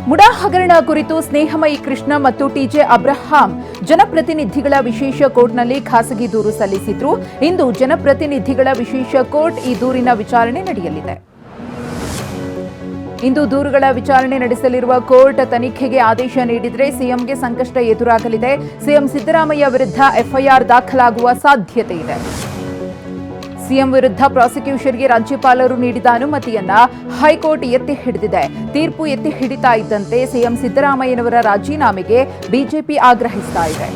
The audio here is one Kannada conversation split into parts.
ಮುಡಾ ಹಗರಣ ಕುರಿತು ಸ್ನೇಹಮಯಿ ಕೃಷ್ಣ ಮತ್ತು ಟಿಜೆ ಅಬ್ರಹಾಂ ಜನಪ್ರತಿನಿಧಿಗಳ ವಿಶೇಷ ಕೋರ್ಟ್ನಲ್ಲಿ ಖಾಸಗಿ ದೂರು ಸಲ್ಲಿಸಿದ್ರು. ಇಂದು ಜನಪ್ರತಿನಿಧಿಗಳ ವಿಶೇಷ ಕೋರ್ಟ್ ಈ ದೂರಿನ ವಿಚಾರಣೆ ನಡೆಯಲಿದೆ. ಇಂದು ದೂರುಗಳ ವಿಚಾರಣೆ ನಡೆಸಲಿರುವ ಕೋರ್ಟ್ ತನಿಖೆಗೆ ಆದೇಶ ನೀಡಿದರೆ ಸಿಎಂಗೆ ಸಂಕಷ್ಟ ಎದುರಾಗಲಿದೆ. ಸಿಎಂ ಸಿದ್ದರಾಮಯ್ಯ ವಿರುದ್ಧ ಎಫ್ಐಆರ್ ದಾಖಲಾಗುವ ಸಾಧ್ಯತೆ ಇದೆ. ಸಿಎಂ ವಿರುದ್ಧ ಪ್ರಾಸಿಕ್ಯೂಷನ್ಗೆ ರಾಜ್ಯಪಾಲರು ನೀಡಿದ ಅನುಮತಿಯನ್ನ ಹೈಕೋರ್ಟ್ ಎತ್ತಿ ಹಿಡಿದಿದೆ. ತೀರ್ಪು ಎತ್ತಿ ಹಿಡಿತಾ ಇದ್ದಂತೆ ಸಿಎಂ ಸಿದ್ದರಾಮಯ್ಯನವರ ರಾಜೀನಾಮೆಗೆ ಬಿಜೆಪಿ ಆಗ್ರಹಿಸ್ತಾ ಇದೆ.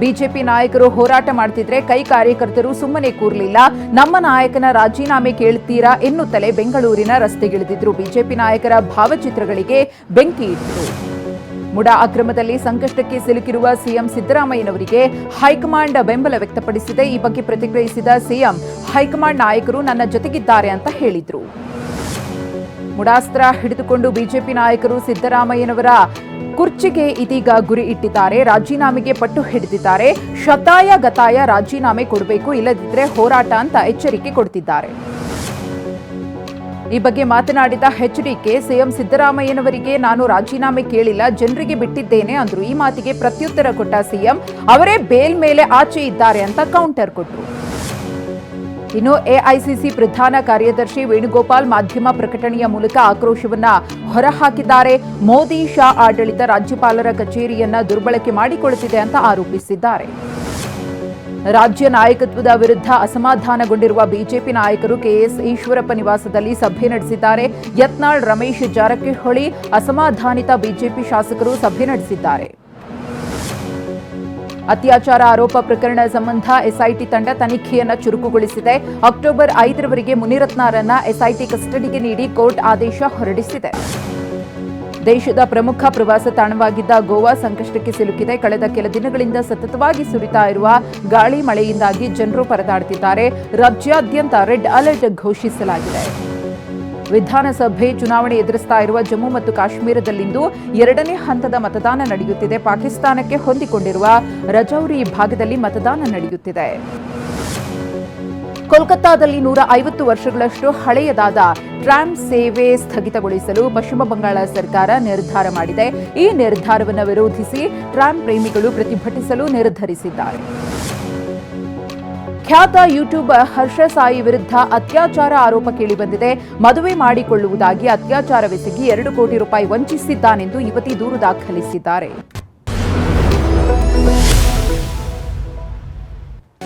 ಬಿಜೆಪಿ ನಾಯಕರು ಹೋರಾಟ ಮಾಡ್ತಿದ್ರೆ ಕೈ ಕಾರ್ಯಕರ್ತರು ಸುಮ್ಮನೆ ಕೂರ್ಲಿಲ್ಲ. ನಮ್ಮ ನಾಯಕನ ರಾಜೀನಾಮೆ ಕೇಳ್ತೀರಾ ಎನ್ನುತ್ತಲೇ ಬೆಂಗಳೂರಿನ ರಸ್ತೆಗಿಳಿದಿದ್ರು. ಬಿಜೆಪಿ ನಾಯಕರ ಭಾವಚಿತ್ರಗಳಿಗೆ ಬೆಂಕಿ ಇಟ್ಟರು. ಮುಡಾ ಅಕ್ರಮದಲ್ಲಿ ಸಂಕಷ್ಟಕ್ಕೆ ಸಿಲುಕಿರುವ ಸಿಎಂ ಸಿದ್ದರಾಮಯ್ಯನವರಿಗೆ ಹೈಕಮಾಂಡ್ ಬೆಂಬಲ ವ್ಯಕ್ತಪಡಿಸಿದೆ. ಈ ಬಗ್ಗೆ ಪ್ರತಿಕ್ರಿಯಿಸಿದ ಸಿಎಂ, ಹೈಕಮಾಂಡ್ ನಾಯಕರು ನನ್ನ ಜೊತೆಗಿದ್ದಾರೆ ಅಂತ ಹೇಳಿದ್ರು. ಮುಡಾಸ್ತ್ರ ಹಿಡಿದುಕೊಂಡು ಬಿಜೆಪಿ ನಾಯಕರು ಸಿದ್ದರಾಮಯ್ಯನವರ ಕುರ್ಚಿಗೆ ಇದೀಗ ಗುರಿ ಇಟ್ಟಿದ್ದಾರೆ. ರಾಜೀನಾಮೆಗೆ ಪಟ್ಟು ಹಿಡಿದಿದ್ದಾರೆ. ಶತಾಯ ಗತಾಯ ರಾಜೀನಾಮೆ ಕೊಡಬೇಕು, ಇಲ್ಲದಿದ್ದರೆ ಹೋರಾಟ ಅಂತ ಎಚ್ಚರಿಕೆ ಕೊಡ್ತಿದ್ದಾರೆ. ಈ ಬಗ್ಗೆ ಮಾತನಾಡಿದ ಎಚ್ಡಿಕೆ, ಸಿಎಂ ಸಿದ್ದರಾಮಯ್ಯನವರಿಗೆ ನಾನು ರಾಜೀನಾಮೆ ಕೇಳಿಲ್ಲ, ಜನರಿಗೆ ಬಿಟ್ಟಿದ್ದೇನೆ ಅಂದ್ರು. ಈ ಮಾತಿಗೆ ಪ್ರತ್ಯುತ್ತರ ಕೊಟ್ಟ ಸಿಎಂ, ಅವರೇ ಬೇಲ್ ಮೇಲೆ ಆಚೆ ಇದ್ದಾರೆ ಅಂತ ಕೌಂಟರ್ ಕೊಟ್ಟರು. ಇನ್ನು ಎಐಸಿಸಿ ಪ್ರಧಾನ ಕಾರ್ಯದರ್ಶಿ ವೇಣುಗೋಪಾಲ್ ಮಾಧ್ಯಮ ಪ್ರಕಟಣೆಯ ಮೂಲಕ ಆಕ್ರೋಶವನ್ನ ಹೊರಹಾಕಿದ್ದಾರೆ. ಮೋದಿ ಶಾ ಆಡಳಿತ ರಾಜ್ಯಪಾಲರ ಕಚೇರಿಯನ್ನ ದುರ್ಬಳಕೆ ಮಾಡಿಕೊಳ್ಳುತ್ತಿದೆ ಅಂತ ಆರೋಪಿಸಿದ್ದಾರೆ. ರಾಜ್ಯ ನಾಯಕತ್ವದ ವಿರುದ್ಧ ಅಸಮಾಧಾನಗೊಂಡಿರುವ ಬಿಜೆಪಿ ನಾಯಕರು ಕೆಎಸ್ ಈಶ್ವರಪ್ಪ ನಿವಾಸದಲ್ಲಿ ಸಭೆ ನಡೆಸಿದ್ದಾರೆ. ಯತ್ನಾಳ್, ರಮೇಶ್ ಜಾರಕಿಹೊಳಿ ಅಸಮಾಧಾನಿತ ಬಿಜೆಪಿ ಶಾಸಕರು ಸಭೆ ನಡೆಸಿದ್ದಾರೆ. ಅತ್ಯಾಚಾರ ಆರೋಪ ಪ್ರಕರಣ ಸಂಬಂಧ ಎಸ್ಐಟಿ ತಂಡ ತನಿಖೆಯನ್ನು ಚುರುಕುಗೊಳಿಸಿದೆ. ಅಕ್ಟೋಬರ್ 5ರವರೆಗೆ ಮುನಿರತ್ನರನ್ನ ಎಸ್ಐಟಿ ಕಸ್ಟಡಿಗೆ ನೀಡಿ ಕೋರ್ಟ್ ಆದೇಶ ಹೊರಡಿಸಿದೆ. ದೇಶದ ಪ್ರಮುಖ ಪ್ರವಾಸ ತಾಣವಾಗಿದ್ದ ಗೋವಾ ಸಂಕಷ್ಟಕ್ಕೆ ಸಿಲುಕಿದೆ. ಕಳೆದ ಕೆಲ ದಿನಗಳಿಂದ ಸತತವಾಗಿ ಸುರಿತಾ ಇರುವ ಗಾಳಿ ಮಳೆಯಿಂದಾಗಿ ಜನರು ಪರದಾಡುತ್ತಿದ್ದಾರೆ. ರಾಜ್ಯಾದ್ಯಂತ ರೆಡ್ ಅಲರ್ಟ್ ಘೋಷಿಸಲಾಗಿದೆ. ವಿಧಾನಸಭೆ ಚುನಾವಣೆ ಎದುರಿಸ್ತಾ ಇರುವ ಜಮ್ಮು ಮತ್ತು ಕಾಶ್ಮೀರದಲ್ಲಿಂದು 2ನೇ ಹಂತದ ಮತದಾನ ನಡೆಯುತ್ತಿದೆ. ಪಾಕಿಸ್ತಾನಕ್ಕೆ ಹೊಂದಿಕೊಂಡಿರುವ ರಜೌರಿ ಭಾಗದಲ್ಲಿ ಮತದಾನ ನಡೆಯುತ್ತಿದೆ. ಕೋಲ್ಕತ್ತಾದಲ್ಲಿ 150 ವರ್ಷಗಳಷ್ಟು ಹಳೆಯದಾದ ಟ್ರಾಮ್ ಸೇವೆ ಸ್ಥಗಿತಗೊಳಿಸಲು ಪಶ್ಚಿಮ ಬಂಗಾಳ ಸರ್ಕಾರ ನಿರ್ಧಾರ ಮಾಡಿದೆ. ಈ ನಿರ್ಧಾರವನ್ನು ವಿರೋಧಿಸಿ ಟ್ರಾಮ್ ಪ್ರೇಮಿಗಳು ಪ್ರತಿಭಟಿಸಲು ನಿರ್ಧರಿಸಿದ್ದಾರೆ. ಖ್ಯಾತ ಯೂಟ್ಯೂಬರ್ ಹರ್ಷ ಸಾಯಿ ವಿರುದ್ಧ ಅತ್ಯಾಚಾರ ಆರೋಪ ಕೇಳಿಬಂದಿದೆ. ಮದುವೆ ಮಾಡಿಕೊಳ್ಳುವುದಾಗಿ ಅತ್ಯಾಚಾರವೆಸಗಿ 2 ಕೋಟಿ ರೂಪಾಯಿ ವಂಚಿಸಿದ್ದಾನೆಂದು ಯುವತಿ ದೂರು ದಾಖಲಿಸಿದ್ದಾರೆ.